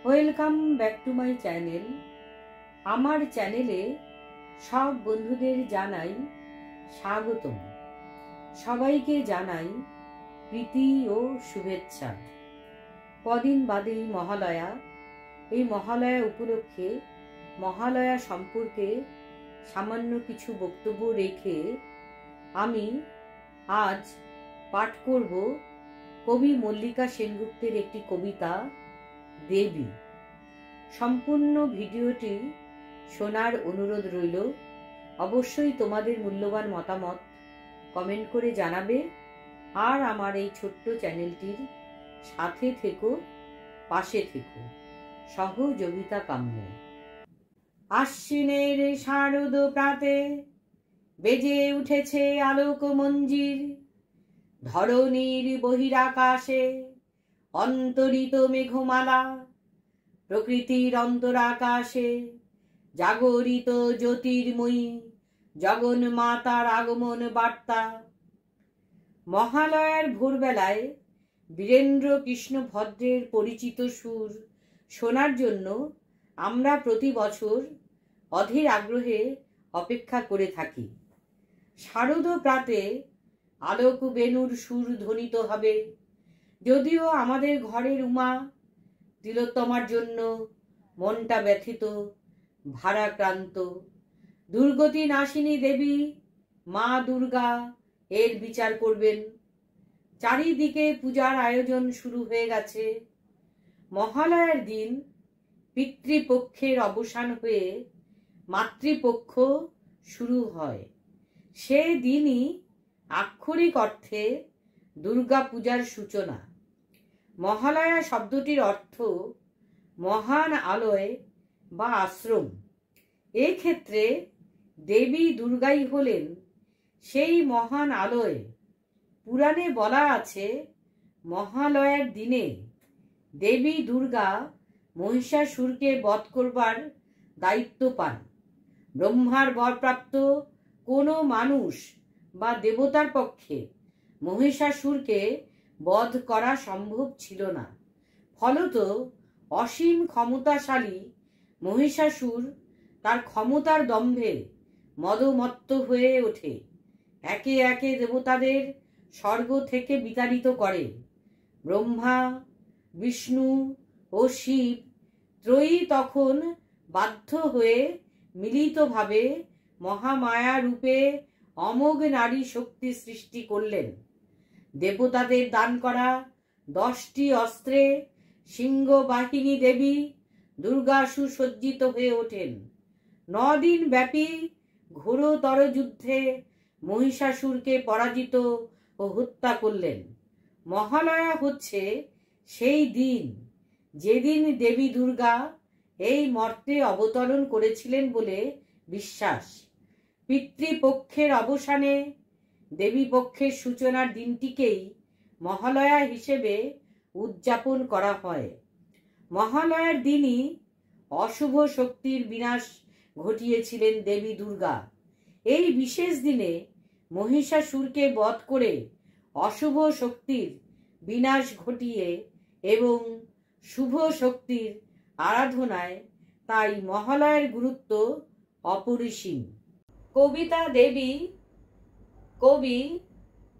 Welcome back to my channel. আমার চ্যানেলে সব বন্ধুদের জানাই স্বাগতম। সবাইকে জানাই প্রীতি ও শুভেচ্ছা। কদিন বাদেই মহালয়া। এই মহালয়া উপলক্ষে মহালয়া সম্পর্কে সামান্য কিছু বক্তব্য রেখে আমি আজ পাঠ করব কবি মল্লিকা সেনগুপ্তের একটি কবিতা দেবী। সম্পূর্ণ ভিডিওটি শোনার অনুরোধ রইল। অবশ্যই তোমাদের মূল্যবান মতামত কমেন্ট করে জানাবে, আর আমার এই ছোট্ট চ্যানেলটির সাথে থেকো, পাশে থেকো, সহযোগিতা কাম্য। আশ্বিনের শারদ প্রাতে বেজে উঠেছে আলোক মঞ্জির, ধরণীর বহিরাকাশে অন্তরিত মেঘমালা, প্রকৃতির অন্তরাকাশে জাগরিত জ্যোতির্ময়ী জগন মাতার আগমন বার্তা। মহালয়ার ভোরবেলায় বীরেন্দ্র কৃষ্ণ ভদ্রের পরিচিত সুর শোনার জন্য আমরা প্রতি বছর অধীর আগ্রহে অপেক্ষা করে থাকি। শারদ প্রাতে আলোক বেণুর সুর ধ্বনিত হবে। যদিও আমাদের ঘরের উমা তিলোত্তমার জন্য মনটা ব্যথিত, ভারাক্রান্ত। দুর্গতি নাশিনী দেবী মা দুর্গা এর বিচার করবেন। চারিদিকে পূজার আয়োজন শুরু হয়ে গেছে। মহালয়ার দিন পিতৃপক্ষের অবসান হয়ে মাতৃপক্ষ শুরু হয়। সে দিনই আক্ষরিক অর্থে দুর্গা পূজার সূচনা। মহালয়া শব্দটির অর্থ মহান আলয় বা আশ্রম। এক্ষেত্রে দেবী দুর্গাই হলেন সেই মহান আলয়। পুরাণে বলা আছে, মহালয়ার দিনে দেবী দুর্গা মহিষাসুরকে বধ করবার দায়িত্ব পান। ব্রহ্মার বরপ্রাপ্ত কোনো মানুষ বা দেবতার পক্ষে মহিষাসুরকে বধ করা সম্ভব ছিল না। ফলত অসীম ক্ষমতাশালী মহিষাসুর তার ক্ষমতার দম্ভে মদমত্ত হয়ে ওঠে। একে একে দেবতাদের স্বর্গ থেকে বিতাড়িত করে। ব্রহ্মা, বিষ্ণু ও শিব ত্রয়ী তখন বাধ্য হয়ে মিলিতভাবে মহামায়া রূপে অমোঘ নারী শক্তি সৃষ্টি করলেন। দেবতাদের দান করা 10টি অস্ত্রে সিংহবাহিনী দেবী দুর্গা সুসজ্জিত হয়ে ওঠেন। 9 দিন ব্যাপী ঘোরতর যুদ্ধে মহিষাসুরকে পরাজিত ও হত্যা করলেন। মহালয়া হচ্ছে সেই দিন যেদিন দেবী দুর্গা এই মর্তে অবতরণ করেছিলেন বলে বিশ্বাস। পিতৃপক্ষের অবসানে দেবী পক্ষের সূচনার দিনটিকেই মহালয়া হিসেবে উদযাপন করা হয়। মহালয়ার দিনই অশুভ শক্তির বিনাশ ঘটিয়েছিলেন দেবী দুর্গা। এই বিশেষ দিনে মহিষাসুরকে বধ করে অশুভ শক্তির বিনাশ ঘটিয়ে এবং শুভ শক্তির আরাধনায় তাই মহালয়ার গুরুত্ব অপরিসীম। কবিতা দেবী, কবি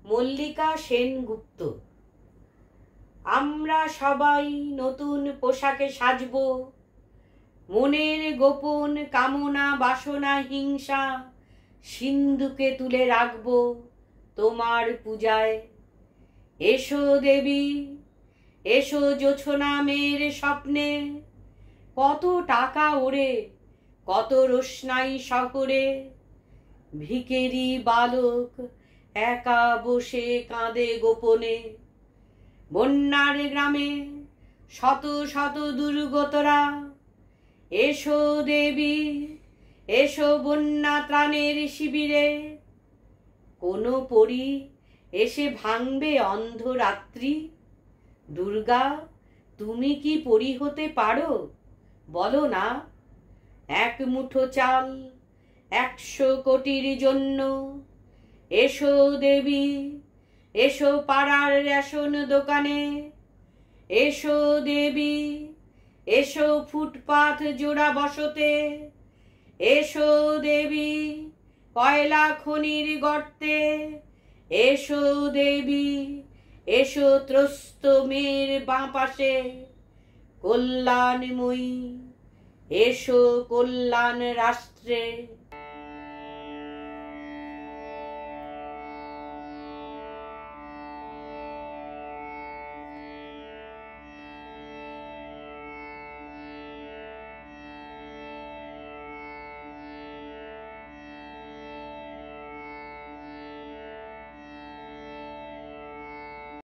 মল্লিকা সেনগুপ্ত। আমরা সবাই নতুন পোশাকে সাজব, মনের গোপন কামনা বাসনা হিংসা সিন্ধুকে তুলে রাখব তোমার পূজায়। এসো দেবী, এসো জোছনা মেয়ের স্বপ্নে, কত টাকা ওড়ে কত রোশনাই শহরে, ভিখেরি বালক একা বসে কাঁদে গোপনে। বন্যার গ্রামে শত শত দুর্গতরা, এসো দেবী, এসো বন্যা ত্রাণের শিবিরে। কোনো পরী এসে ভাঙবে অন্ধরাত্রি? দুর্গা, তুমি কি পরী হতে পারো? বলো না। 1 মুঠো চাল 100 কোটির জন্য, এসো দেবী, এসো পাড়ার রেশন দোকানে, এসো দেবী, এসো ফুটপাথ জোড়া বসতে, এসো দেবী কয়লা খনির গর্তে, এসো দেবী এসো ত্রস্ত মেয়ের বাঁ পাশে কল্যাণময়ী, এসো কল্যাণ রাষ্ট্রে।